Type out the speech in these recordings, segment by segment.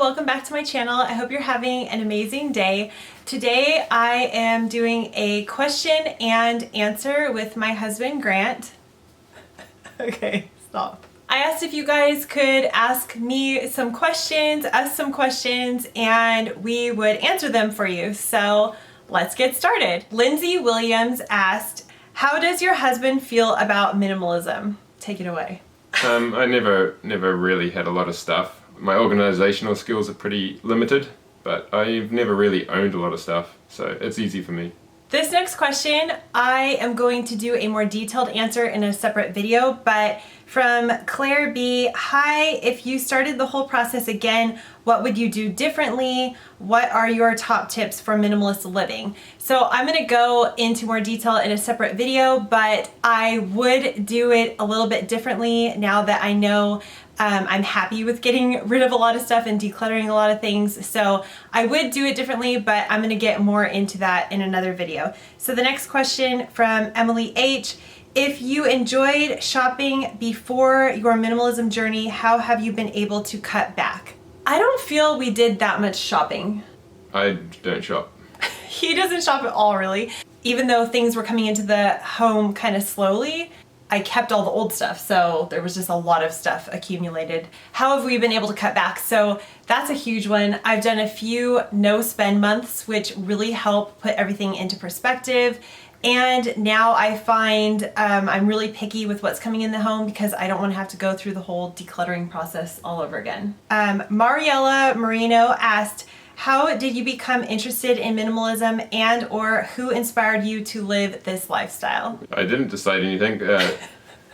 welcome back to my channel. I hope you're having an amazing day. Today I am doing a question and answer with my husband, Grant. Okay, stop. I asked if you guys could ask me some questions, us some questions, and we would answer them for you. So let's get started. Lindsay Williams asked, how does your husband feel about minimalism? Take it away. I never really had a lot of stuff. My organizational skills are pretty limited, but I've never really owned a lot of stuff, so it's easy for me. This next question, I am going to do a more detailed answer in a separate video, but from Claire B, hi, if you started the whole process again, what would you do differently? What are your top tips for minimalist living? So I'm gonna go into more detail in a separate video, but I would do it a little bit differently now that I know I'm happy with getting rid of a lot of stuff and decluttering a lot of things. So I would do it differently, but I'm gonna get more into that in another video. So the next question from Emily H. If you enjoyed shopping before your minimalism journey, how have you been able to cut back? I don't feel we did that much shopping. I don't shop. He doesn't shop at all, really. Even though things were coming into the home kind of slowly, I kept all the old stuff, so there was just a lot of stuff accumulated. How have we been able to cut back? So that's a huge one. I've done a few no spend months, which really help put everything into perspective. And now I find I'm really picky with what's coming in the home because I don't want to have to go through the whole decluttering process all over again. Mariella Marino asked, how did you become interested in minimalism and or who inspired you to live this lifestyle? I didn't decide anything.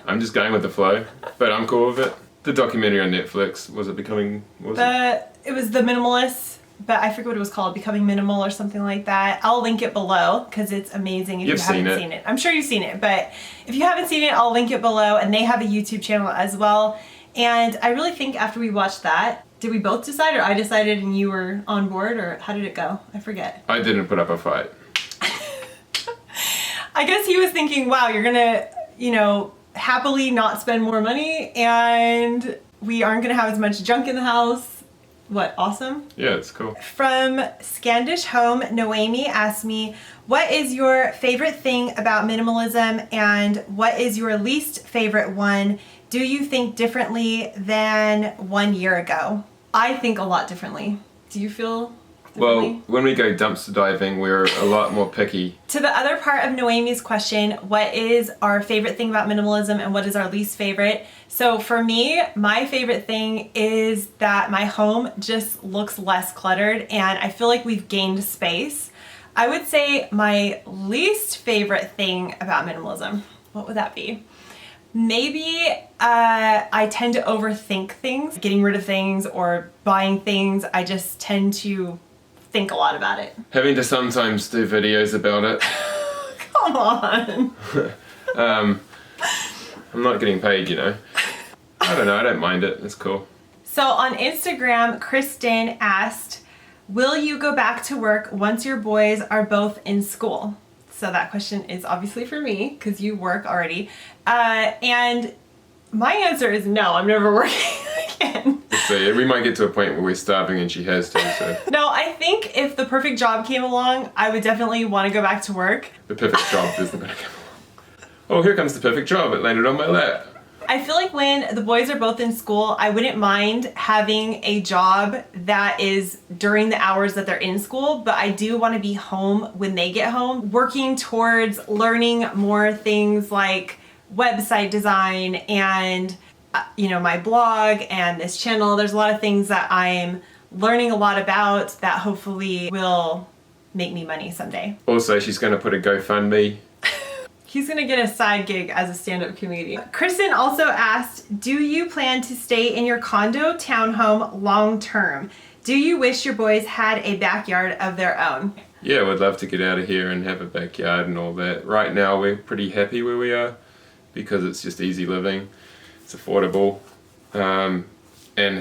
I'm just going with the flow, but I'm cool with it. The documentary on Netflix, was it Becoming, what was it? It was The Minimalist, but I forget what it was called, Becoming Minimal or something like that. I'll link it below because it's amazing if you haven't seen it. I'm sure you've seen it, but if you haven't seen it, I'll link it below, and they have a YouTube channel as well. And I really think after we watched that, did we both decide, or I decided and you were on board, or how did it go? I forget. I didn't put up a fight. I guess he was thinking, wow, you're gonna, happily not spend more money and we aren't gonna have as much junk in the house. What, awesome? Yeah, it's cool. From Scandish Home, Noemi asked me, what is your favorite thing about minimalism and what is your least favorite one? Do you think differently than 1 year ago? I think a lot differently. Do you feel differently? Well, when we go dumpster diving, we're a lot more picky. To the other part of Noemi's question, what is our favorite thing about minimalism and what is our least favorite? So for me, my favorite thing is that my home just looks less cluttered and I feel like we've gained space. I would say my least favorite thing about minimalism, what would that be? Maybe I tend to overthink things, getting rid of things or buying things. I just tend to think a lot about it. Having to sometimes do videos about it. Come on. I'm not getting paid, I don't know, I don't mind it, it's cool. So on Instagram, Kristen asked, will you go back to work once your boys are both in school? So that question is obviously for me because you work already. And my answer is no, I'm never working again. So we might get to a point where we're starving and she has to, so. No, I think if the perfect job came along, I would definitely want to go back to work. The perfect job isn't going to come along. Oh, here comes the perfect job. It landed on my lap. I feel like when the boys are both in school, I wouldn't mind having a job that is during the hours that they're in school, but I do want to be home when they get home, working towards learning more things like website design and, my blog and this channel. There's a lot of things that I'm learning a lot about that hopefully will make me money someday. Also, she's going to put a GoFundMe. He's gonna get a side gig as a stand-up comedian. Kristen also asked, do you plan to stay in your condo townhome long-term? Do you wish your boys had a backyard of their own? Yeah, we'd love to get out of here and have a backyard and all that. Right now we're pretty happy where we are because it's just easy living. It's affordable. And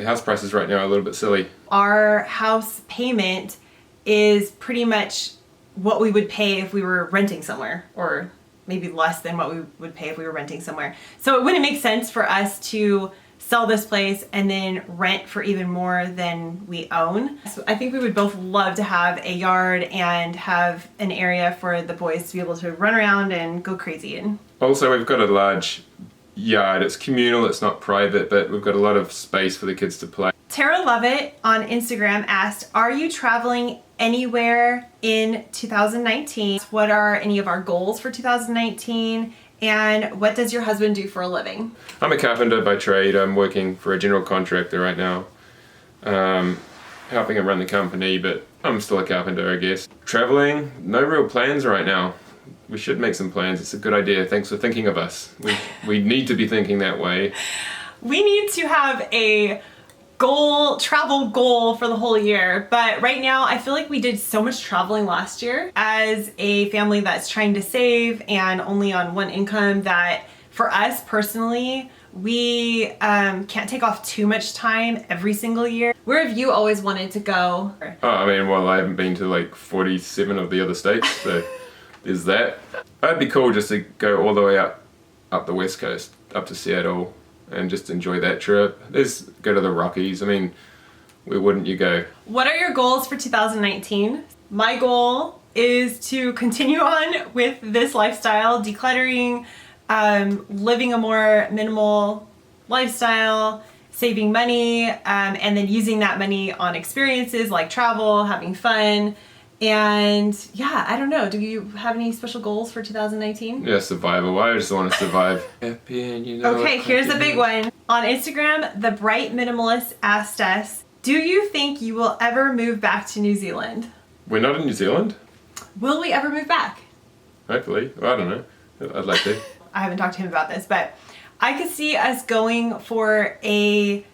house prices right now are a little bit silly. Our house payment is pretty much what we would pay if we were renting somewhere, or maybe less than what we would pay if we were renting somewhere. So it wouldn't make sense for us to sell this place and then rent for even more than we own. So I think we would both love to have a yard and have an area for the boys to be able to run around and go crazy in. Also, we've got a large yard. It's communal, it's not private, but we've got a lot of space for the kids to play. Tara Lovett on Instagram asked, are you traveling anywhere in 2019? What are any of our goals for 2019? And what does your husband do for a living? I'm a carpenter by trade. I'm working for a general contractor right now, helping him run the company, but I'm still a carpenter, I guess. Traveling, no real plans right now. We should make some plans. It's a good idea. Thanks for thinking of us. We need to be thinking that way. We need to have a travel goal for the whole year. But right now, I feel like we did so much traveling last year as a family that's trying to save and only on one income that for us personally, we can't take off too much time every single year. Where have you always wanted to go? Oh, I mean, well, I haven't been to like 47 of the other states, so there's that. It'd be cool just to go all the way up the West Coast, up to Seattle, and just enjoy that trip. Go to the Rockies. I mean, where wouldn't you go? What are your goals for 2019? My goal is to continue on with this lifestyle, decluttering, living a more minimal lifestyle, saving money, and then using that money on experiences like travel, having fun. And yeah, I don't know. Do you have any special goals for 2019? Yeah, survival. I just want to survive. Happy and Okay, here's a big one. On Instagram, the Bright Minimalist asked us, do you think you will ever move back to New Zealand? We're not in New Zealand? Will we ever move back? Hopefully. Well, I don't know. I'd like to. I haven't talked to him about this, but I could see us going for a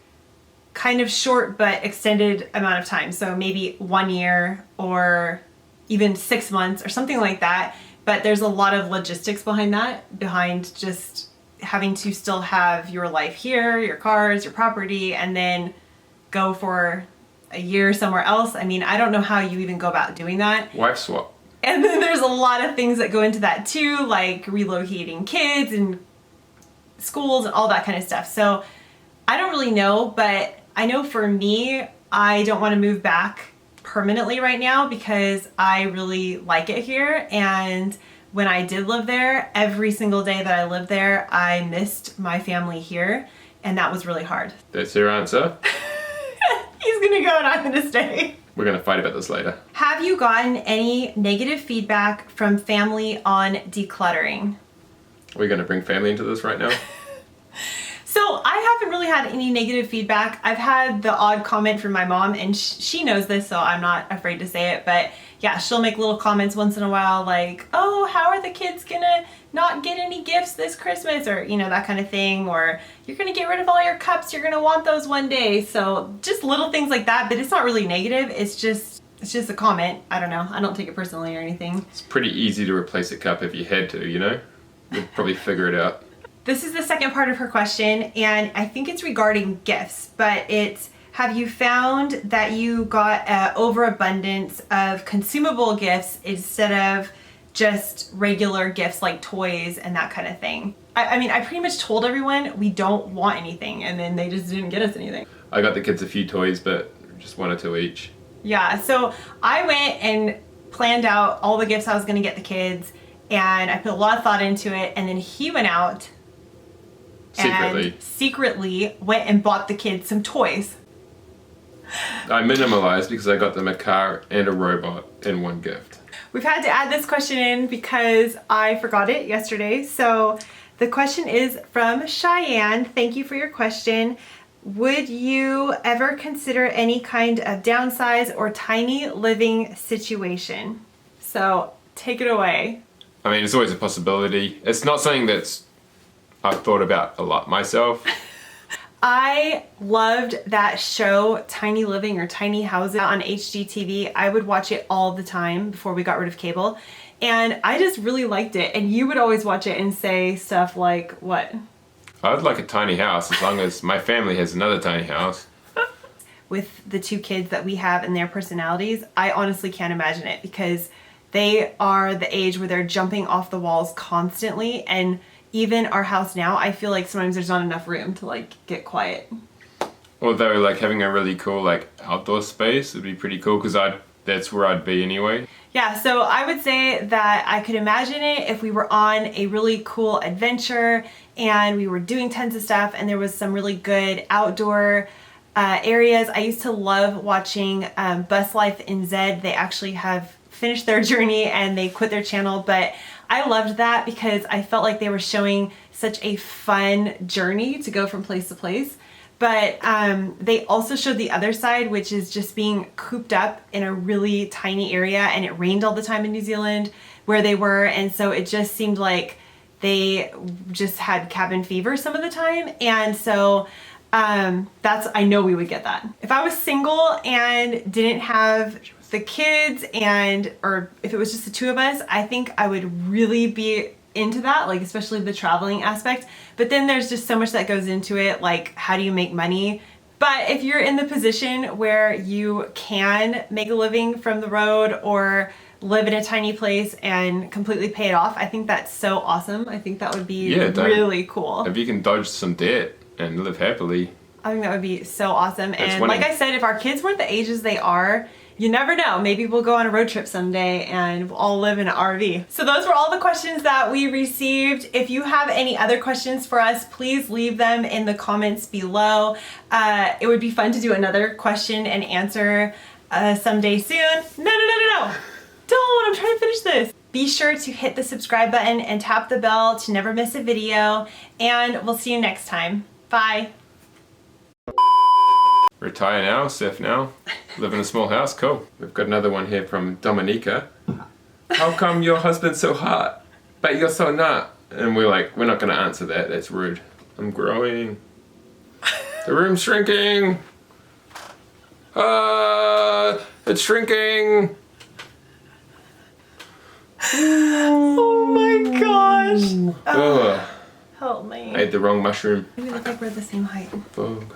kind of short but extended amount of time. So maybe 1 year or even 6 months or something like that. But there's a lot of logistics behind that, behind just having to still have your life here, your cars, your property, and then go for a year somewhere else. I mean, I don't know how you even go about doing that. Wife swap. And then there's a lot of things that go into that too, like relocating kids and schools and all that kind of stuff. So I don't really know, but I know for me, I don't want to move back permanently right now because I really like it here. And when I did live there, every single day that I lived there, I missed my family here. And that was really hard. That's your answer? He's gonna go and I'm gonna stay. We're gonna fight about this later. Have you gotten any negative feedback from family on decluttering? Are we gonna bring family into this right now? So I haven't really had any negative feedback. I've had the odd comment from my mom, and she knows this, so I'm not afraid to say it. But yeah, she'll make little comments once in a while like, oh, how are the kids gonna not get any gifts this Christmas? Or, you know, that kind of thing. Or you're gonna get rid of all your cups. You're gonna want those one day. So just little things like that, but it's not really negative. It's just a comment. I don't know. I don't take it personally or anything. It's pretty easy to replace a cup if you had to, you know? You'd probably figure it out. This is the second part of her question, and I think it's regarding gifts, but it's, have you found that you got an overabundance of consumable gifts instead of just regular gifts like toys and that kind of thing? I mean, I pretty much told everyone we don't want anything, and then they just didn't get us anything. I got the kids a few toys, but just 1 or 2 each. Yeah, so I went and planned out all the gifts I was going to get the kids, and I put a lot of thought into it, and then he went out and secretly went and bought the kids some toys. I minimalized because I got them a car and a robot in one gift. We've had to add this question in because I forgot it yesterday. So the question is from Cheyenne. Thank you for your question. Would you ever consider any kind of downsize or tiny living situation? So take it away. I mean, it's always a possibility. It's not something I've thought about a lot myself. I loved that show, Tiny Living or Tiny Houses on HGTV. I would watch it all the time before we got rid of cable. And I just really liked it. And you would always watch it and say stuff like, what? I'd like a tiny house as long as my family has another tiny house. With the 2 kids that we have and their personalities, I honestly can't imagine it because they are the age where they're jumping off the walls constantly. And even our house now, I feel like sometimes there's not enough room to like get quiet. Although like having a really cool like outdoor space would be pretty cool because that's where I'd be anyway. Yeah, so I would say that I could imagine it if we were on a really cool adventure and we were doing tons of stuff and there was some really good outdoor areas. I used to love watching Bus Life in Zed. They actually have finished their journey and they quit their channel, but I loved that because I felt like they were showing such a fun journey to go from place to place. But they also showed the other side, which is just being cooped up in a really tiny area, and it rained all the time in New Zealand where they were, and so it just seemed like they just had cabin fever some of the time. And so I know we would get that. If I was single and didn't have the kids or if it was just the two of us, I think I would really be into that, like especially the traveling aspect. But then there's just so much that goes into it, like how do you make money? But if you're in the position where you can make a living from the road or live in a tiny place and completely pay it off, I think that's so awesome. I think that would be really cool. If you can dodge some debt and live happily, I think that would be so awesome. And like I said, if our kids weren't the ages they are, you never know. Maybe we'll go on a road trip someday and we'll all live in an RV. So those were all the questions that we received. If you have any other questions for us, please leave them in the comments below. It would be fun to do another question and answer someday soon. No. Don't, I'm trying to finish this. Be sure to hit the subscribe button and tap the bell to never miss a video. And we'll see you next time. Bye. retire now, surf now, live in a small house, cool. We've got another one here from Dominica. How come your husband's so hot, but you're so not? And we're like, we're not gonna answer that, that's rude. I'm growing. The room's shrinking. It's shrinking. Oh my gosh. Ugh. Help me. I ate the wrong mushroom. We look like we're the same height. Bug.